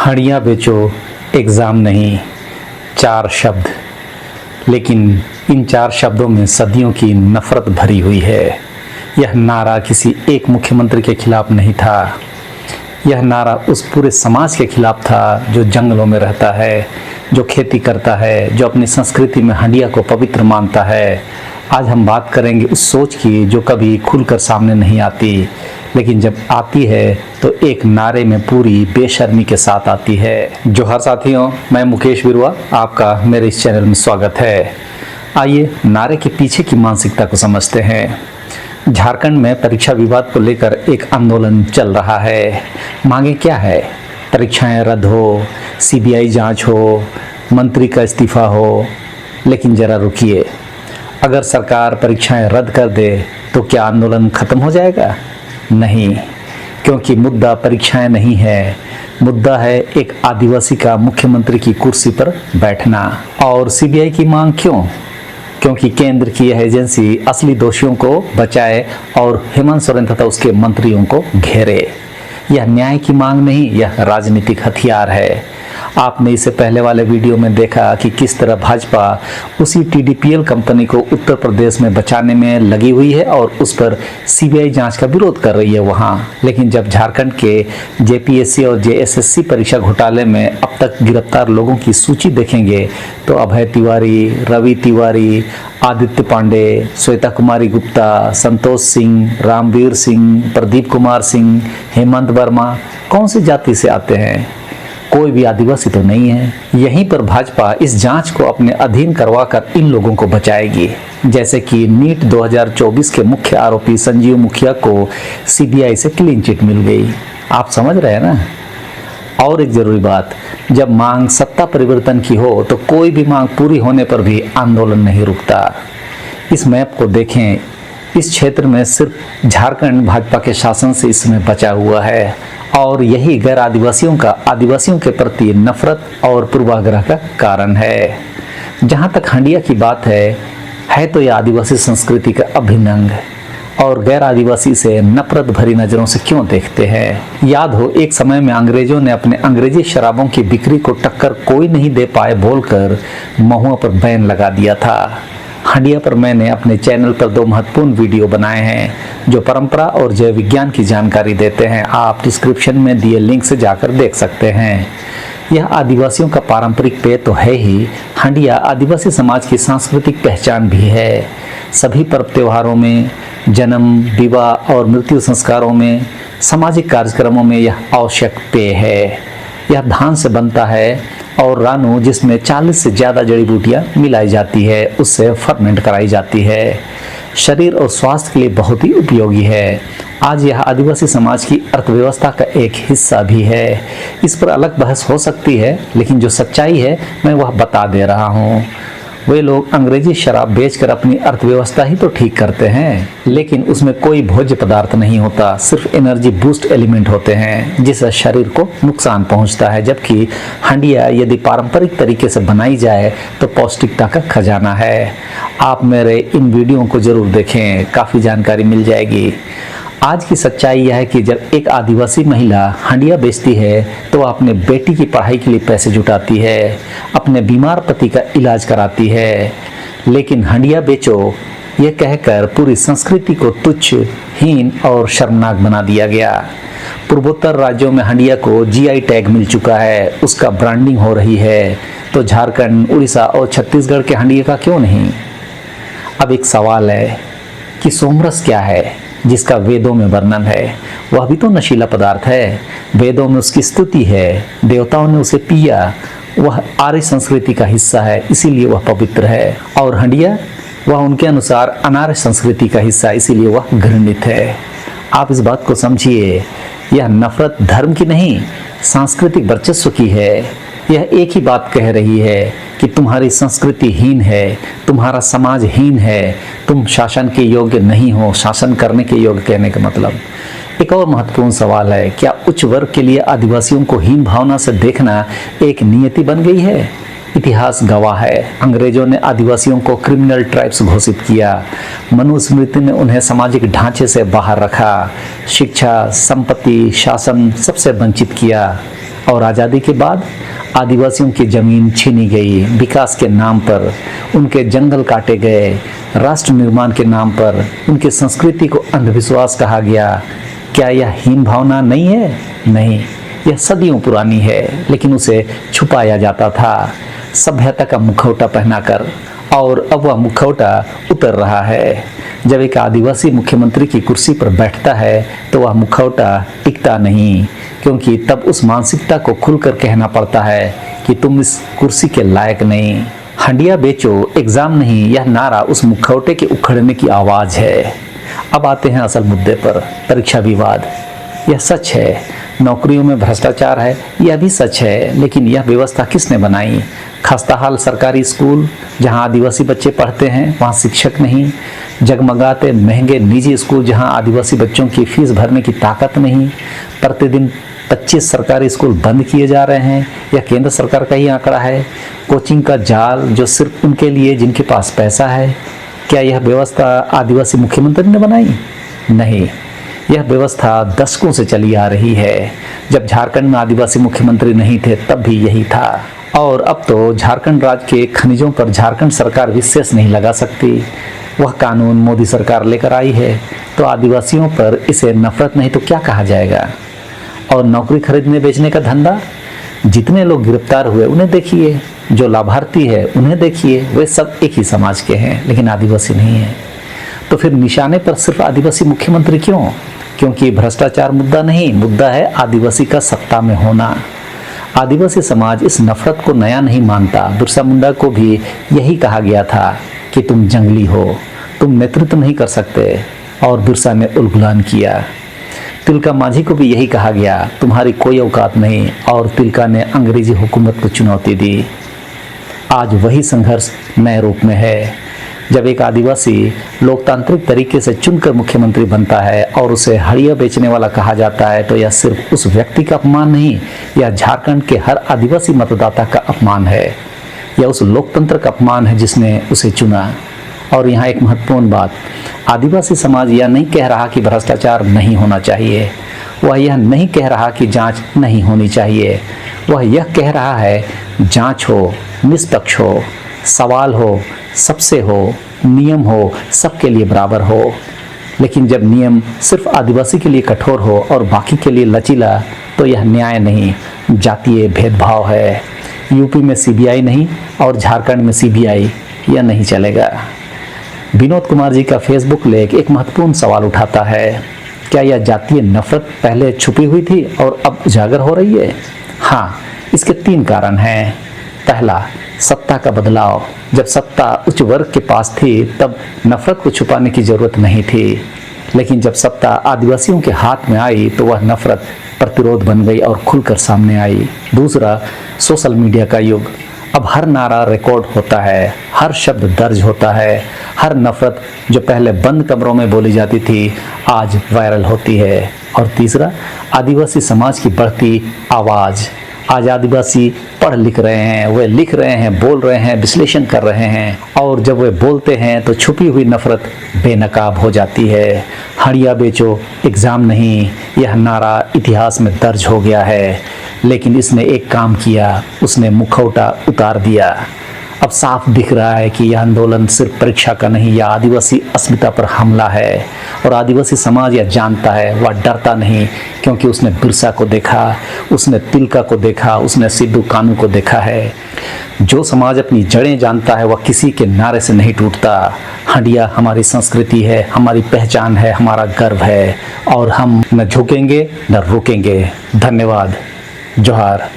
हड़ियाँ बेचो एग्ज़ाम नहीं, चार शब्द, लेकिन इन चार शब्दों में सदियों की नफरत भरी हुई है। यह नारा किसी एक मुख्यमंत्री के खिलाफ नहीं था, यह नारा उस पूरे समाज के खिलाफ था जो जंगलों में रहता है, जो खेती करता है, जो अपनी संस्कृति में हंडिया को पवित्र मानता है। आज हम बात करेंगे उस सोच की जो कभी खुलकर सामने नहीं आती, लेकिन जब आती है तो एक नारे में पूरी बेशर्मी के साथ आती है। जोहार साथियों, मैं मुकेश बिरुआ, आपका मेरे इस चैनल में स्वागत है। आइए नारे के पीछे की मानसिकता को समझते हैं। झारखंड में परीक्षा विवाद को लेकर एक आंदोलन चल रहा है। मांगे क्या है? परीक्षाएं रद्द हो, सीबीआई जांच हो, मंत्री का इस्तीफा हो। लेकिन जरा रुकिए, अगर सरकार परीक्षाएं रद्द कर दे तो क्या आंदोलन खत्म हो जाएगा? नहीं, क्योंकि मुद्दा परीक्षाएं नहीं है, मुद्दा है एक आदिवासी का मुख्यमंत्री की कुर्सी पर बैठना। और सीबीआई की मांग क्यों? क्योंकि केंद्र की यह एजेंसी असली दोषियों को बचाए और हेमंत सोरेन तथा उसके मंत्रियों को घेरे। यह न्याय की मांग नहीं, यह राजनीतिक हथियार है। आपने इसे पहले वाले वीडियो में देखा कि किस तरह भाजपा उसी टीडीपीएल कंपनी को उत्तर प्रदेश में बचाने में लगी हुई है और उस पर सीबीआई जांच का विरोध कर रही है वहां। लेकिन जब झारखंड के जेपीएससी और जेएसएससी परीक्षा घोटाले में अब तक गिरफ्तार लोगों की सूची देखेंगे तो अभय तिवारी, रवि तिवारी, आदित्य पांडे, श्वेता कुमारी गुप्ता, संतोष सिंह, रामवीर सिंह, प्रदीप कुमार सिंह, हेमंत वर्मा कौन सी जाति से आते हैं? कोई भी आदिवासी तो नहीं है। यहीं पर भाजपा इस जांच को अपने अधीन करवाकर इन लोगों को बचाएगी। जैसे कि नीट 2024 के मुख्य आरोपी संजीव मुखिया को सीबीआई से क्लीन चिट मिल गई। आप समझ रहे हैं ना? और एक जरूरी बात, जब मांग सत्ता परिवर्तन की हो तो कोई भी मांग पूरी होने पर भी आंदोलन नहीं रुकता। इस मैप को देखें, इस क्षेत्र में सिर्फ झारखंड भाजपा के शासन से इसमें बचा हुआ है और यही गैर आदिवासियों का आदिवासियों के प्रति नफरत और पूर्वाग्रह का कारण है। जहाँ तक हंडिया की बात है तो यह आदिवासी संस्कृति का अभिन्न अंग है और गैर आदिवासी से नफरत भरी नज़रों से क्यों देखते हैं? याद हो, एक समय में अंग्रेजों ने अपने अंग्रेजी शराबों की बिक्री को टक्कर कोई नहीं दे पाए बोलकर महुआ पर बैन लगा दिया था। हंडिया पर मैंने अपने चैनल पर 2 महत्वपूर्ण वीडियो बनाए हैं जो परंपरा और जैव विज्ञान की जानकारी देते हैं। आप डिस्क्रिप्शन में दिए लिंक से जाकर देख सकते हैं। यह आदिवासियों का पारंपरिक पेय तो है ही, हंडिया आदिवासी समाज की सांस्कृतिक पहचान भी है। सभी पर्व त्योहारों में, जन्म, विवाह और मृत्यु संस्कारों में, सामाजिक कार्यक्रमों में यह आवश्यक पेय है। यह धान से बनता है और रानू, जिसमें 40 से ज़्यादा जड़ी बूटियाँ मिलाई जाती है, उससे फर्मेंट कराई जाती है। शरीर और स्वास्थ्य के लिए बहुत ही उपयोगी है। आज यह आदिवासी समाज की अर्थव्यवस्था का एक हिस्सा भी है। इस पर अलग बहस हो सकती है, लेकिन जो सच्चाई है मैं वह बता दे रहा हूँ। वे लोग अंग्रेजी शराब बेचकर अपनी अर्थव्यवस्था ही तो ठीक करते हैं, लेकिन उसमें कोई भोज्य पदार्थ नहीं होता, सिर्फ एनर्जी बूस्ट एलिमेंट होते हैं जिससे शरीर को नुकसान पहुंचता है। जबकि हंडिया यदि पारंपरिक तरीके से बनाई जाए तो पौष्टिकता का खजाना है। आप मेरे इन वीडियो को जरूर देखें, काफ़ी जानकारी मिल जाएगी। आज की सच्चाई यह है कि जब एक आदिवासी महिला हंडिया बेचती है तो वह अपने बेटी की पढ़ाई के लिए पैसे जुटाती है, अपने बीमार पति का इलाज कराती है। लेकिन हंडिया बेचो ये कहकर पूरी संस्कृति को तुच्छ, हीन और शर्मनाक बना दिया गया। पूर्वोत्तर राज्यों में हंडिया को जीआई टैग मिल चुका है, उसका ब्रांडिंग हो रही है, तो झारखंड, उड़ीसा और छत्तीसगढ़ के हंडिया का क्यों नहीं? अब एक सवाल है कि सोमरस क्या है जिसका वेदों में वर्णन है? वह भी तो नशीला पदार्थ है। वेदों में उसकी स्तुति है, देवताओं ने उसे पिया, वह आर्य संस्कृति का हिस्सा है, इसीलिए वह पवित्र है। और हंडिया, वह उनके अनुसार अनार्य संस्कृति का हिस्सा, इसीलिए वह घृणित है। आप इस बात को समझिए, यह नफरत धर्म की नहीं, सांस्कृतिक वर्चस्व की है। यह एक ही बात कह रही है कि तुम्हारी संस्कृति हीन है, तुम्हारा समाज हीन है, तुम शासन के योग्य नहीं हो। शासन करने के योग्य कहने का मतलब। एक और महत्वपूर्ण सवाल है, क्या उच्च वर्ग के लिए आदिवासियों को हीन भावना से देखना एक नियति बन गई है? इतिहास गवाह है, अंग्रेजों ने आदिवासियों को क्रिमिनल ट्राइब्स घोषित किया। मनुस्मृति ने उन्हें सामाजिक ढांचे से बाहर रखा, शिक्षा, संपत्ति, शासन सबसे वंचित किया। और आज़ादी के बाद आदिवासियों की ज़मीन छीनी गई, विकास के नाम पर उनके जंगल काटे गए, राष्ट्र निर्माण के नाम पर उनकी संस्कृति को अंधविश्वास कहा गया। क्या यह हीन भावना नहीं है? नहीं, यह सदियों पुरानी है, लेकिन उसे छुपाया जाता था सभ्यता का मुखौटा पहनाकर, और अब वह मुखौटा उतर रहा है। जब एक आदिवासी मुख्यमंत्री की कुर्सी पर बैठता है तो वह मुखौटा टिकता नहीं, क्योंकि तब उस मानसिकता को खुलकर कहना पड़ता है कि तुम इस कुर्सी के लायक नहीं। हंडिया बेचो एग्जाम नहीं, यह नारा उस मुखौटे के उखड़ने की आवाज़ है। अब आते हैं असल मुद्दे पर, परीक्षा विवाद। यह सच है, नौकरियों में भ्रष्टाचार है, यह भी सच है, लेकिन यह व्यवस्था किसने बनाई? खस्ताहाल सरकारी स्कूल जहां आदिवासी बच्चे पढ़ते हैं वहां शिक्षक नहीं, जगमगाते महंगे निजी स्कूल जहां आदिवासी बच्चों की फीस भरने की ताकत नहीं, प्रतिदिन 25 सरकारी स्कूल बंद किए जा रहे हैं, यह केंद्र सरकार का ही आंकड़ा है। कोचिंग का जाल जो सिर्फ उनके लिए जिनके पास पैसा है। क्या यह व्यवस्था आदिवासी मुख्यमंत्री ने बनाई? नहीं, यह व्यवस्था दशकों से चली आ रही है। जब झारखंड में आदिवासी मुख्यमंत्री नहीं थे तब भी यही था, और अब तो झारखंड राज्य के खनिजों पर झारखंड सरकार विशेष नहीं लगा सकती। वह कानून मोदी सरकार लेकर आई है, तो आदिवासियों पर इसे नफरत नहीं तो क्या कहा जाएगा? और नौकरी खरीदने बेचने का धंधा, जितने लोग गिरफ्तार हुए उन्हें देखिए, जो लाभार्थी है उन्हें देखिए, वे सब एक ही समाज के हैं, लेकिन आदिवासी नहीं है। तो फिर निशाने पर सिर्फ आदिवासी मुख्यमंत्री क्यों? क्योंकि भ्रष्टाचार मुद्दा नहीं, मुद्दा है आदिवासी का सत्ता में होना। आदिवासी समाज इस नफरत को नया नहीं मानता। बिरसा मुंडा को भी यही कहा गया था कि तुम जंगली हो, तुम नेतृत्व नहीं कर सकते, और बिरसा ने उलगुलान किया। तिलका मांझी को भी यही कहा गया, तुम्हारी कोई औकात नहीं, और तिलका ने अंग्रेजी हुकूमत को चुनौती दी। आज वही संघर्ष नए रूप में है। जब एक आदिवासी लोकतांत्रिक तरीके से चुनकर मुख्यमंत्री बनता है और उसे हड़िया बेचने वाला कहा जाता है, तो यह सिर्फ उस व्यक्ति का अपमान नहीं, यह झारखंड के हर आदिवासी मतदाता का अपमान है। यह उस लोकतंत्र का अपमान है जिसने उसे चुना। और यहाँ एक महत्वपूर्ण बात, आदिवासी समाज यह नहीं कह रहा कि भ्रष्टाचार नहीं होना चाहिए, वह यह नहीं कह रहा कि जांच नहीं होनी चाहिए, वह यह कह रहा है जांच हो, निष्पक्ष हो, सवाल हो, सबसे हो, नियम हो, सबके लिए बराबर हो। लेकिन जब नियम सिर्फ आदिवासी के लिए कठोर हो और बाकी के लिए लचीला, तो यह न्याय नहीं, जातीय भेदभाव है। यूपी में सीबीआई नहीं और झारखंड में सीबीआई, यह नहीं चलेगा। विनोद कुमार जी का फेसबुक लेख एक महत्वपूर्ण सवाल उठाता है, क्या यह जातीय नफरत पहले छुपी हुई थी और अब उजागर हो रही है? हाँ, इसके 3 कारण हैं। पहला, सत्ता का बदलाव। जब सत्ता उच्च वर्ग के पास थी तब नफरत को छुपाने की जरूरत नहीं थी, लेकिन जब सत्ता आदिवासियों के हाथ में आई तो वह नफरत प्रतिरोध बन गई और खुलकर सामने आई। दूसरा, सोशल मीडिया का युग। अब हर नारा रिकॉर्ड होता है, हर शब्द दर्ज होता है, हर नफरत जो पहले बंद कमरों में बोली जाती थी आज वायरल होती है। और तीसरा, आदिवासी समाज की बढ़ती आवाज़। आज आदिवासी पढ़ लिख रहे हैं, वे लिख रहे हैं, बोल रहे हैं, विश्लेषण कर रहे हैं, और जब वे बोलते हैं तो छुपी हुई नफरत बेनकाब हो जाती है। हड़िया बेचो एग्ज़ाम नहीं, यह नारा इतिहास में दर्ज हो गया है, लेकिन इसने एक काम किया, उसने मुखौटा उतार दिया। अब साफ दिख रहा है कि यह आंदोलन सिर्फ परीक्षा का नहीं, यह आदिवासी अस्मिता पर हमला है। और आदिवासी समाज यह जानता है, वह डरता नहीं, क्योंकि उसने बिरसा को देखा, उसने तिलका को देखा, उसने सिद्धू कानू को देखा है। जो समाज अपनी जड़ें जानता है वह किसी के नारे से नहीं टूटता। हंडिया हमारी संस्कृति है, हमारी पहचान है, हमारा गर्व है, और हम न झुकेंगे न रुकेंगे। धन्यवाद। जोहार।